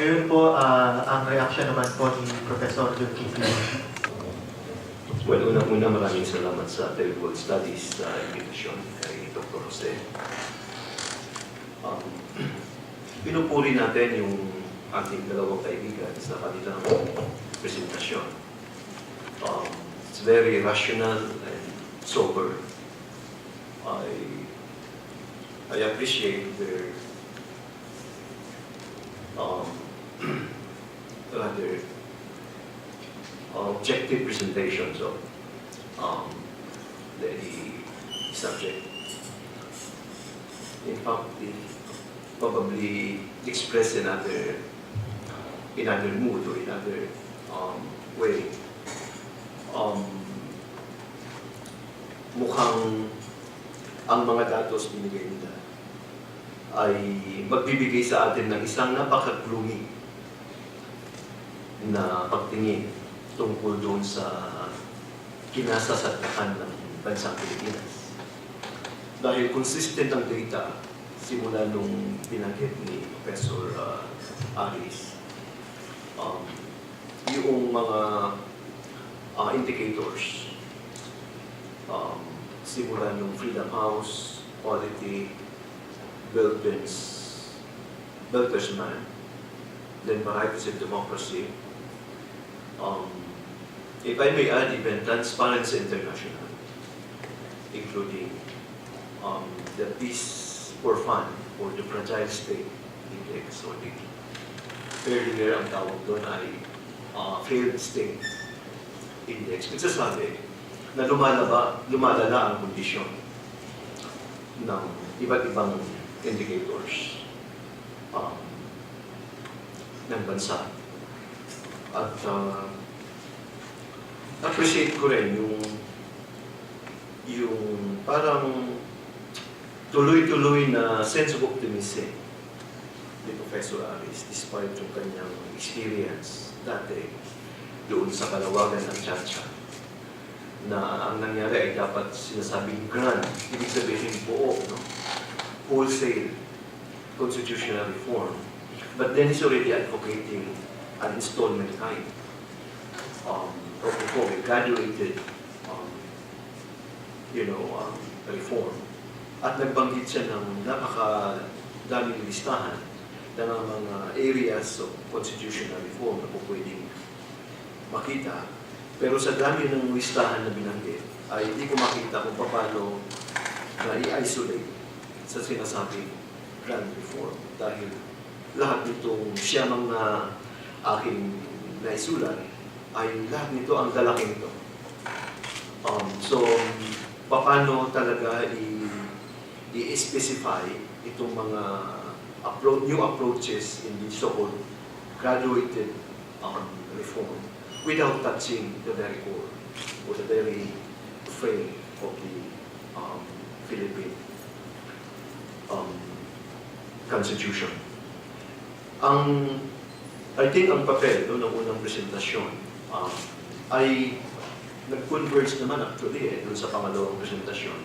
Ngayon po, ang reaction naman po ni Professor Julkipli. Well, unang-una maraming salamat sa Terrible Studies sa invitation kay Dr. Jose. Pinupuri natin yung ating dalawang kaibigan sa kanilang presentasyon. It's very rational and sober. I appreciate their rather objective presentations of the subject. In fact, it probably expressed in other mood or in other way. Mukhang ang mga datos binigay nila ay magbibigay sa atin ng isang napaka-gloomy na pagtingin tungkol doon sa kinasasaktan ng bansang Pilipinas. Dahil consistent ang data simula nung binanggit ni Professor Aries, yung mga indicators simula nung Freedom House, Quality, Belters Man, then Varieties of Democracy, if I may add, even Transparency International, including the Peace for Fun or the Fragile State Index, or the earlier ang tawag doon ay Failed State Index. Nagsasabi na lumalala ang kondisyon ng iba't ibang indicators ng bansa. At appreciate ko rin yung parang tuloy-tuloy na sense of optimism ni Professor Aries despite yung kanyang experience dati doon sa kalawagan ng Chacha na ang nangyari ay dapat sinasabing grand, ibig sabihin buo, no? Wholesale constitutional reform. But then he's already advocating an installment kind of reform, a graduated reform. At nagbanggit siya ng napakadaming listahan ng mga areas of constitutional reform na po pwedeng makita. Pero sa dami ng listahan na binanggit, ay hindi ko makita kung paano na i-isolate sa sinasabing grand reform. Dahil lahat nitong siyamang na aking naisulat, ay lahat nito ang lalaki nito. So, paano talaga i-specify itong mga new approaches in the so-called graduated reform without touching the very core or the very frame of the Philippine Constitution. I think ang papel ng unang presentasyon ay nag-converge naman actually doon sa pangalawang presentasyon.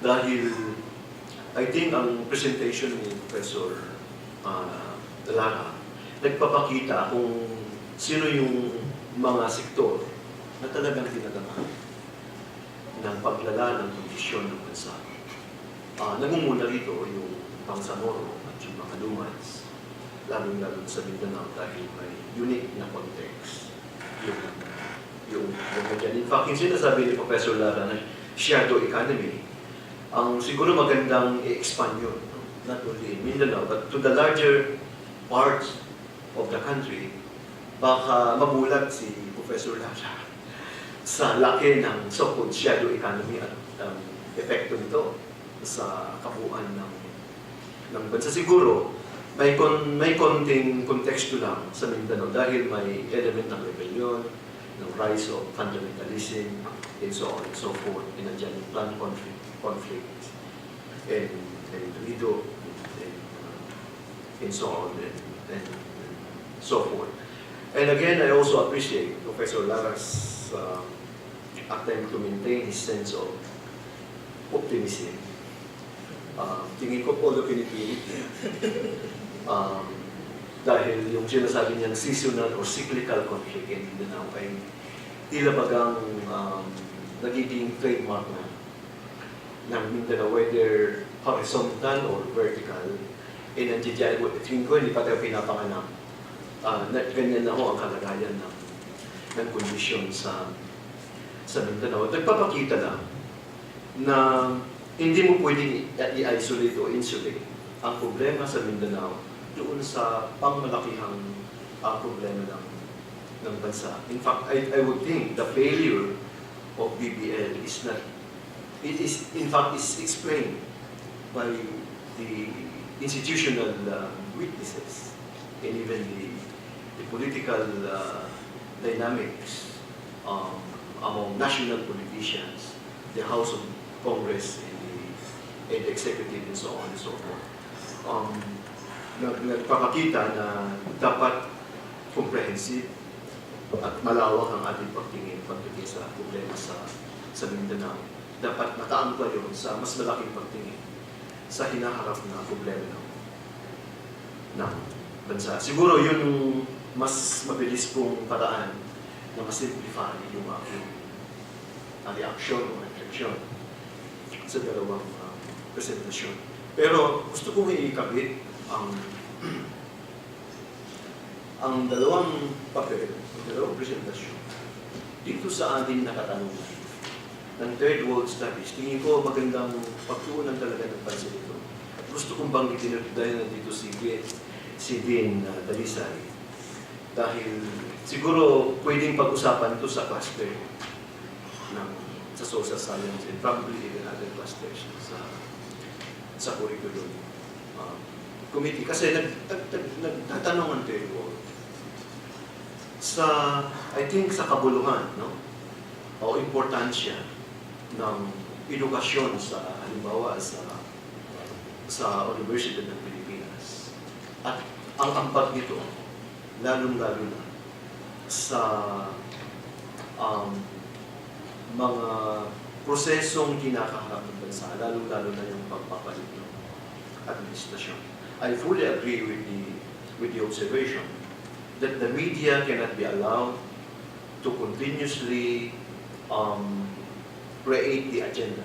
Dahil I think ang presentation ni Professor Lara nagpapakita kung sino yung mga sektor na talagang dinadama ng paglala ng kondisyon ng bansa. Nangunguna rito yung Bangsamoro at yung mga Lumans, lalo-lalo sa Mindanao dahil may unique na context yung ganyan. In fact, yung sinasabi ni Professor Lara na shadow economy, ang siguro magandang i-expand yun, no? Not only in Mindanao, but to the larger parts of the country. Baka magulat si Professor Lara sa laki ng so-called shadow economy at epekto nito sa kabuuan ng bansa. Siguro, may konting konteksto lang sa Mindanao dahil may element ng rebellion, ng rise of fundamentalism, and so on and so forth, and nandiyan yung clan conflict, and Lido, and so on, and so forth. And again, I also appreciate Professor Lara's attempt to maintain his sense of optimism. Tingin ko po pinipilit Dahil yung sinasabi niyang seasonal or cyclical conflict in Mindanao ay tila bagang nagiging trademark ng Mindanao, whether horizontal or vertical. Nandiyan dyan, tingin ko hindi pa tayo pinapanganak. Ganyan na ho ang kalagayan ng kondisyon sa Mindanao. Nagpapakita lang na hindi mo pwedeng i-isolate o insulate ang problema sa Mindanao doon sa pangmalakihang problema ng bansa. In fact, I would think the failure of BBL is not, it is in fact is explained by the institutional weaknesses and even the political dynamics among national politicians, the House of Congress and the executive and so on and so forth. Nagpapakita na dapat comprehensive at malawak ang ating pagtingin sa problema sa Mindanao. Dapat mataangkla yun sa mas malaking pagtingin sa hinaharap na problema ng bansa. Siguro yun yung mas mabilis kong paraan na masimplify yung aking reaction o reflection sa dalawang presentasyon. Pero gusto kong iikabit ang dalawang papel, ang dalawang presentasyon dito sa ating nakatanungan ng Third World Studies. Tingin ko magandang pagtuunan talaga ng pansin ito. At gusto kong banggitin dahil nandito si Dean Dalisay. Dahil siguro pwedeng pag-usapan ito sa cluster sa social science and probably even other clusters sa curriculum committee. Kasi nagtatanong ang Third World I think sa kabuluhan, no? O importansya ng edukasyon halimbawa sa Universidad ng Pilipinas. At ang ambag nito, lalong-lalo na sa mga prosesong kinakaharap ng bansa, lalong-lalo na yung pagpapalit ng administrasyon. I fully agree with the observation that the media cannot be allowed to continuously create the agenda,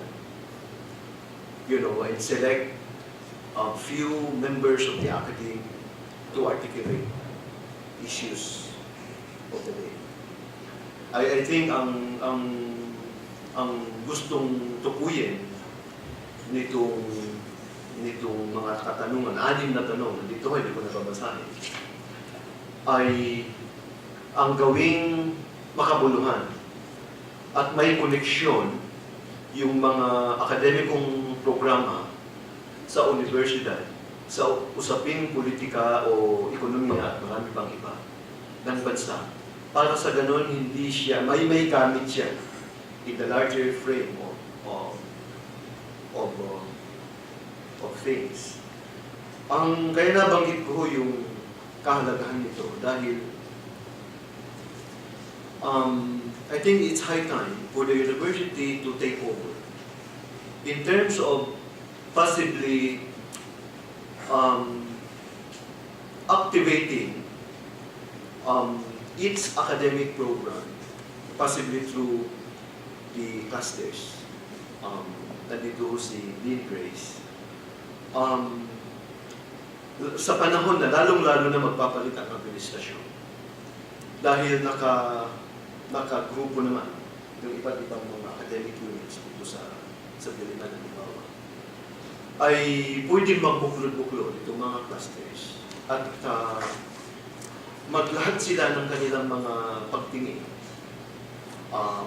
and select a few members of the academy to articulate issues of the day. I think ang gustong tukuyin nitong mga katanungan, 6 na tanong, dito hindi ko nababasahin, ay ang gawing makabuluhan at may koneksyon yung mga akademikong programa sa universidad, sa usaping politika o ekonomiya at marami pang iba ng bansa, para sa ganon hindi siya, may gamit siya in the larger frame of things. Kaya nabanggit ko yung kahalagahan nito dahil I think it's high time for the university to take over in terms of possibly activating its academic program, possibly through the clusters. Nandito si Dean Grace. Sa panahon na lalong-lalo na magpapalit ang administrasyon, dahil nakagrupo naman yung iba't ibang mga academic units dito sa Pilipinas, halimbawa, ay pwedeng magbuklod-buklod itong mga clusters at maglahat sila ng kanilang mga pagtingin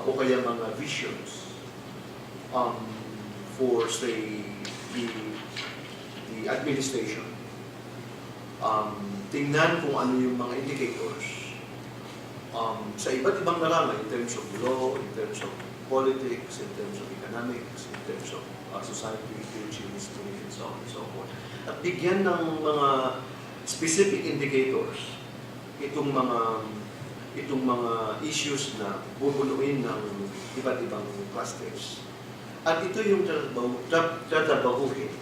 o kaya mga visions for, say, the administration. Tingnan kung ano yung mga indicators sa iba't ibang larangan in terms of law, in terms of politics, in terms of economics, in terms of society, culture, history, and so on and so forth. At bigyan ng mga specific indicators itong mga issues na bubunuin ng iba't ibang clusters. At ito yung tatabahuhin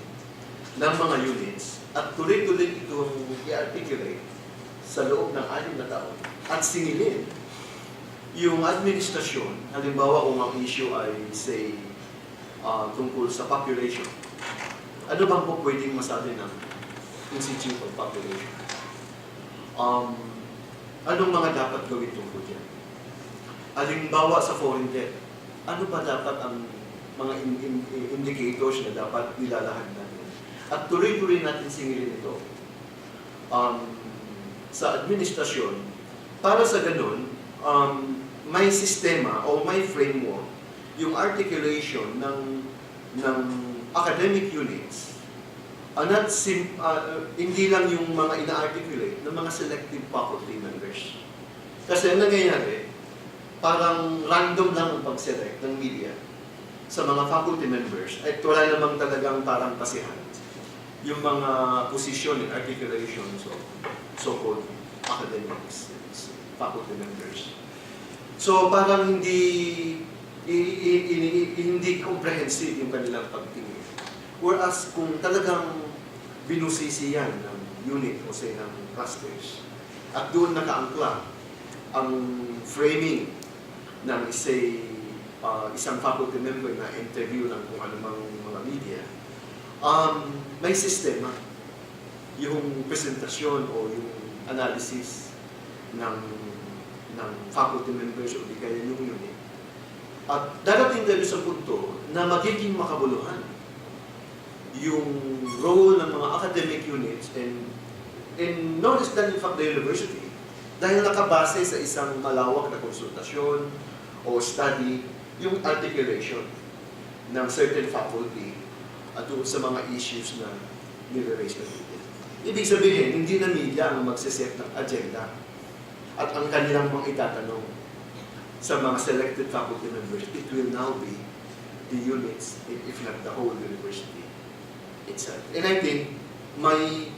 ng mga units at tuloy-tuloy itong i-articulate sa loob ng 6 na taon at singilin yung administrasyon, halimbawa kung ang issue ay, say, tungkol sa population, ano bang po pwedeng masabi ng Institute of Population? Anong mga dapat gawin tungkol dyan? Halimbawa sa foreign debt, ano ba dapat ang mga indicators na dapat nilalahad natin? At tuloy-tuloy natin singilin ito sa administrasyon para sa ganun, may sistema o may framework yung articulation ng academic units not hindi lang yung mga ina-articulate ng mga selective faculty members. Kasi ang nangyayari, parang random lang ang pag-select ng media sa mga faculty members at wala namang talagang parang pasihan yung mga position and articulation so-called academics, faculty members. So parang hindi comprehensive yung kanilang pagtingin. Whereas kung talagang binusisiyan ng unit o say ng clusters at doon nakaangkla ang framing ng isang faculty member na interview ng kung anumang mga media, may sistema yung presentasyon o yung analysis ng faculty members o di kaya yung unit. At darating tayo sa punto na magiging makabuluhan yung role ng mga academic units and not less than in fact the university dahil nakabase sa isang malawak na konsultasyon o study yung articulation ng certain faculty at sa mga issues na nire-raise na media. Ibig sabihin, hindi na media ang magsiset ng agenda at ang kanilang mga itatanong sa mga selected faculty members. It will now be the units, if not the whole university itself. And I think may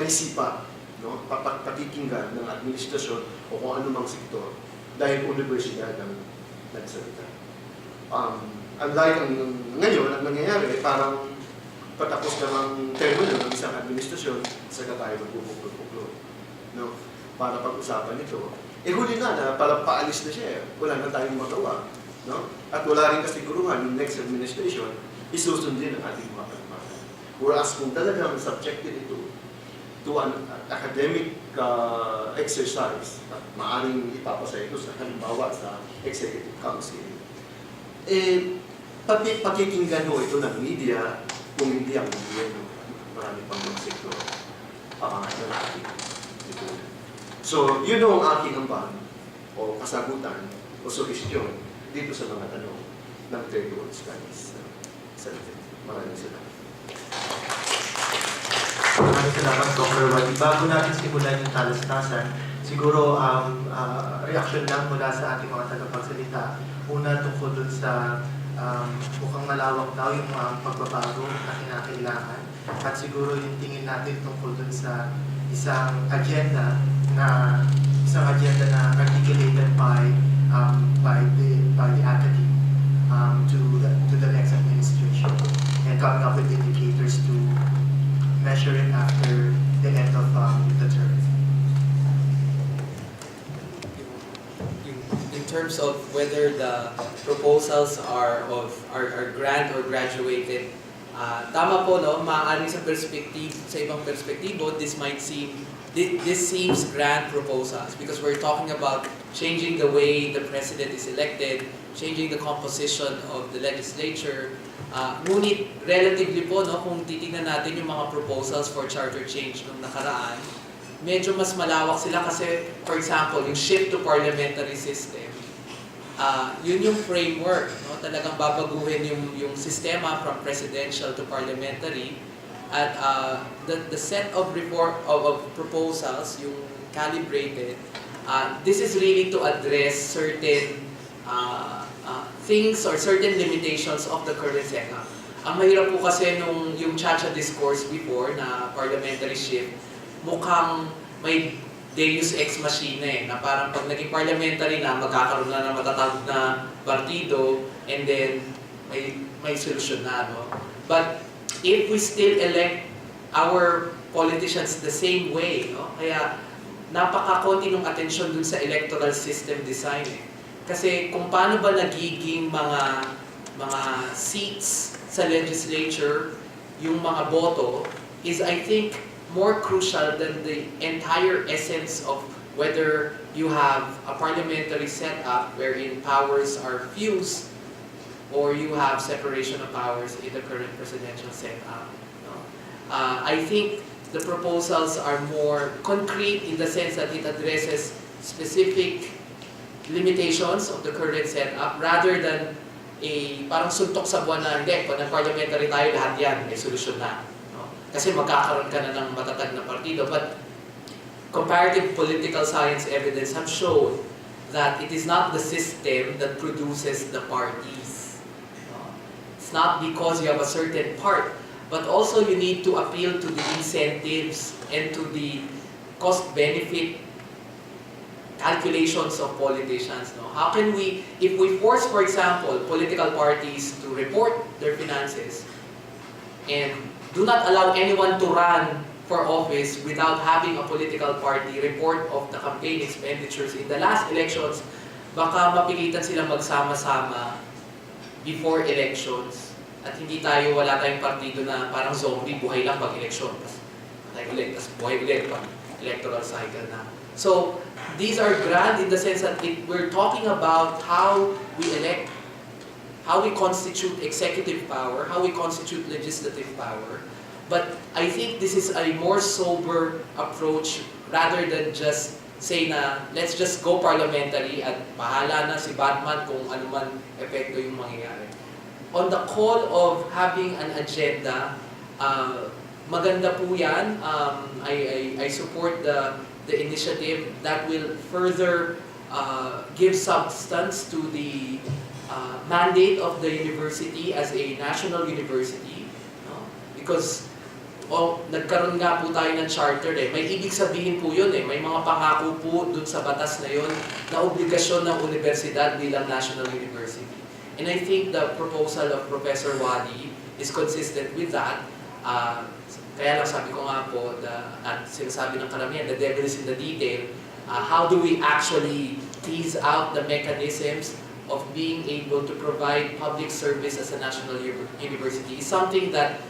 sipa, no? Pakikinggan ng administrasyon o kung anumang sektor dahil universidad ang nagsalita. Unlike ngayon, ang nangyayari, parang patapos na ang termino ng isang administrasyon, saka tayo magpupuklo. No? Para pag-usapan ito. Huli na para paalis na siya. Wala na tayong magawa. No? At wala rin kasiguruhan yung next administration, isusundin ang ating mga kalamanan. Whereas kung talagang subjected ito to an academic exercise, at maaaring ipapasa ito sa halimbawa sa Executive Council, pakikinggan ho ito ng media kung hindi ang media ng marami pang mga sektor ng ating lipunan. So, yun ang aking ambag o kasagutan o suhestyon dito sa mga tanong ng third world studies. Maraming salamat. Maraming salamat, Dr. Wadi. Bago natin simulan yung talastasan, siguro reaction lang mula sa ating mga tagapagsalita. Una, tungkol dun sa mukhang malawak daw yung pagbabago na kinakailangan. At siguro yung tingin natin tungkol dun sa isang agenda na articulated by the academy to the next administration and coming up with indicators to measure it after the end of the term. In terms of whether the proposals are grant or graduated, tama po, no? Maaaring sa ibang perspektibo, this seems grant proposals because we're talking about changing the way the president is elected, changing the composition of the legislature. Ngunit relatively po, no, kung titingnan natin yung mga proposals for charter change nung nakaraan, medyo mas malawak sila kasi, for example, yung shift to parliamentary system, yun yung framework, no? Talagang babaguhin yung sistema from presidential to parliamentary. At the set of proposals, yung calibrated, this is really to address certain things or certain limitations of the current setup. Ang mahirap po kasi nung yung Chacha discourse before na parliamentary shift, mukhang may deus ex machina na parang pag naging parliamentary na, magkakaroon na ng matatag na partido and then may solusyon na, no? But if we still elect our politicians the same way, no? Kaya napakakonti ng atensyon dun sa electoral system design eh. Kasi kung paano ba nagiging mga seats sa legislature, yung mga boto, is I think more crucial than the entire essence of whether you have a parliamentary setup wherein powers are fused or you have separation of powers in the current presidential setup. No? I think the proposals are more concrete in the sense that it addresses specific limitations of the current setup rather than parang suntok sa buwan na hindi, pag parliamentary tayo lahat yan, may solusyon na. No? Kasi magkakaroon ka na ng matatag na partido. But comparative political science evidence have shown that it is not the system that produces the parties. No? It's not because you have a certain part, but also you need to appeal to the incentives and to the cost-benefit calculations of politicians. No? How can we, if we force, for example, political parties to report their finances and do not allow anyone to run for office without having a political party report of the campaign expenditures in the last elections, baka mapilitan sila magsama-sama before elections. At hindi tayo, wala tayong partido na parang zombie, buhay lang pag eleksyon. Tapos patay ulit, tapos buhay ulit pag electoral cycle na. So, these are grand in the sense that we're talking about how we elect, how we constitute executive power, how we constitute legislative power. But I think this is a more sober approach rather than just say na, let's just go parliamentary at bahala na si Batman kung ano man epekto yung mangyayari. On the call of having an agenda, maganda po yan. I support the initiative that will further give substance to the mandate of the university as a national university. No? Because nagkaroon nga po tayo ng charter eh. May ibig sabihin po yun eh. May mga pangako po dun sa batas na yun na obligasyon ng universidad bilang national university. And I think the proposal of Professor Wadi is consistent with that. Kaya lang sabi ko nga po, at sinasabi ng karamihan, the devil is in the detail. How do we actually tease out the mechanisms of being able to provide public service as a national university is something that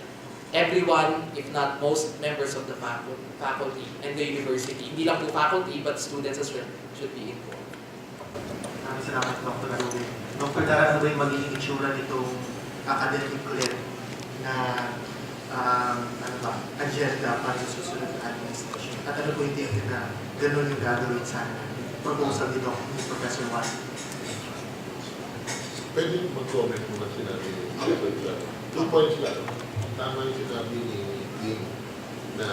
everyone, if not most members of the faculty and the university, hindi lang po faculty but students as well, should be involved. Maraming salamat, Dr. Arugay. Dr. Lara, ano ba yung magiging itsura nitong academic ulit na agenda para sa susunod na administration? At ano po yung tingin na ganun yung gagawin sana? Proposal ni Professor Wadi. Pwede mag-comment muna sinabi ni 2 points lang. Tama yung sinabi ni Dean na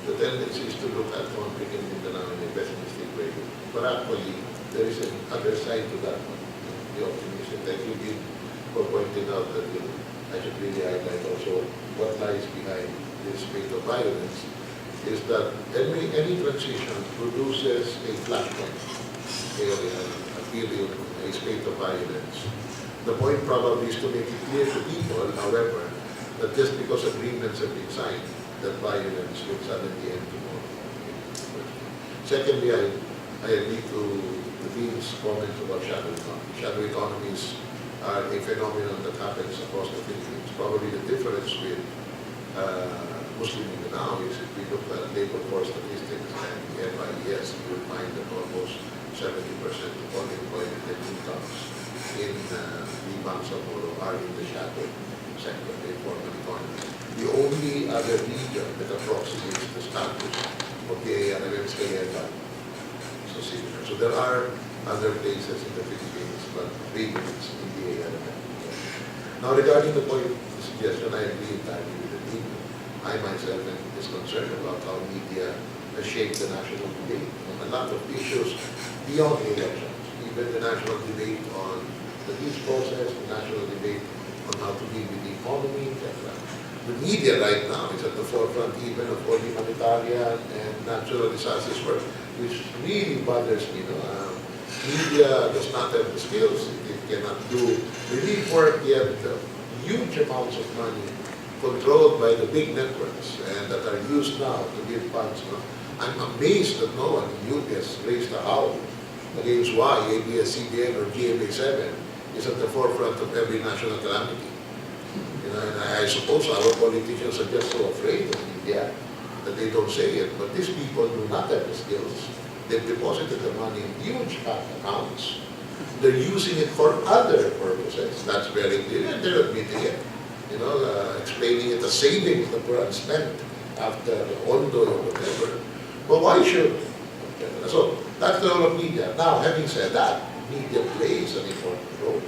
the tendency is to look at one thing in Mindanao in a pessimistic way. But actually, there is an other side to that one. The optimism that you did for pointing out that I should really highlight also what lies behind this spate of violence is that any transition produces a flashpoint, a period, a spate of violence. The point probably is to make it clear to people, however, that just because agreements have been signed, that violence will suddenly end tomorrow. Secondly, I agree to the Dean's comments about shadow economy. Shadow economies are a phenomenon that happens across the Philippines. Probably the difference with Muslim Mindanao is if we look at labor force statistics and the FIES, you will find that almost 70% of all employment and incomes in the Bangsamoro are in the shadow sector, the informal economy. The only other region that approximates the status of the Anim so there are other places in the Philippines, but regions in the ARM. Now regarding the point, the suggestion, I agree entirely with the team. I myself is concerned about how media has shaped the national debate on a lot of issues beyond the elections, even the national debate on the peace process, the national debate on how to deal with the economy, etc. The media right now is at the forefront even of all humanitarian and natural disasters work, which really bothers me. Media does not have the skills, it cannot do relief work, yet huge amounts of money controlled by the big networks and that are used now to give funds. No? I'm amazed that no one in UP has raised a howl against why ABS-CBN or GMA7 is at the forefront of every national calamity. You know, and I suppose our politicians are just so afraid of media that they don't say it. But these people do not have the skills. They've deposited the money in huge bank accounts. They're using it for other purposes. That's very clear, and they're admitting it. You know, explaining it as savings that were unspent after Ondo or whatever. But why should? So that's the role of media. Now, having said that, media plays an important role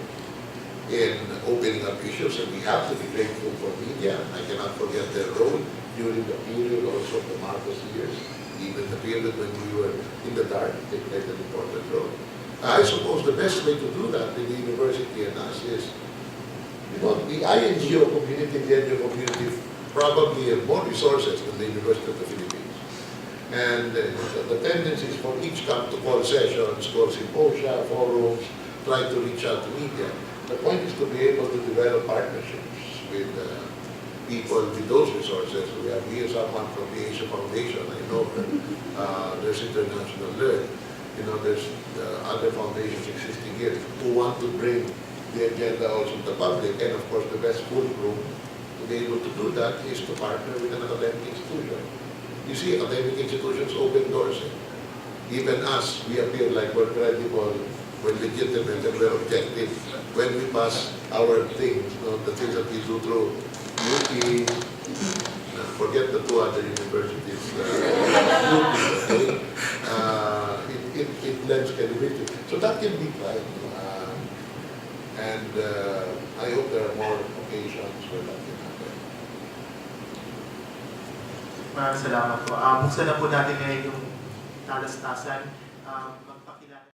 in opening up issues, and we have to be grateful for media. I cannot forget their role during the period also of the Marcos years, even the period when we were in the dark. They played an important role. I suppose the best way to do that in the university and us is, you know, the INGO community, the NGO community probably have more resources than the University of the Philippines. And the tendency is for each camp to call sessions, call symposia, forums, try to reach out to media. The point is to be able to develop partnerships with people with those resources. We have here someone from the Asia Foundation, I know her. There's International Learn. You know, there's other foundations existing here who want to bring the agenda also to the public. And of course, the best fulcrum to be able to do that is to partner with an academic institution. You see, academic institutions open doors. Even us, we appear like we're credible, we're legitimate, and we're objective when we pass our things, you know, the things that we do through UP, forget the two other universities, UP, okay? It lends credibility. So that can be tried. And I hope there are more occasions where that can happen. Maraming salamat po. Buksan na po natin ngayon yung talastasan.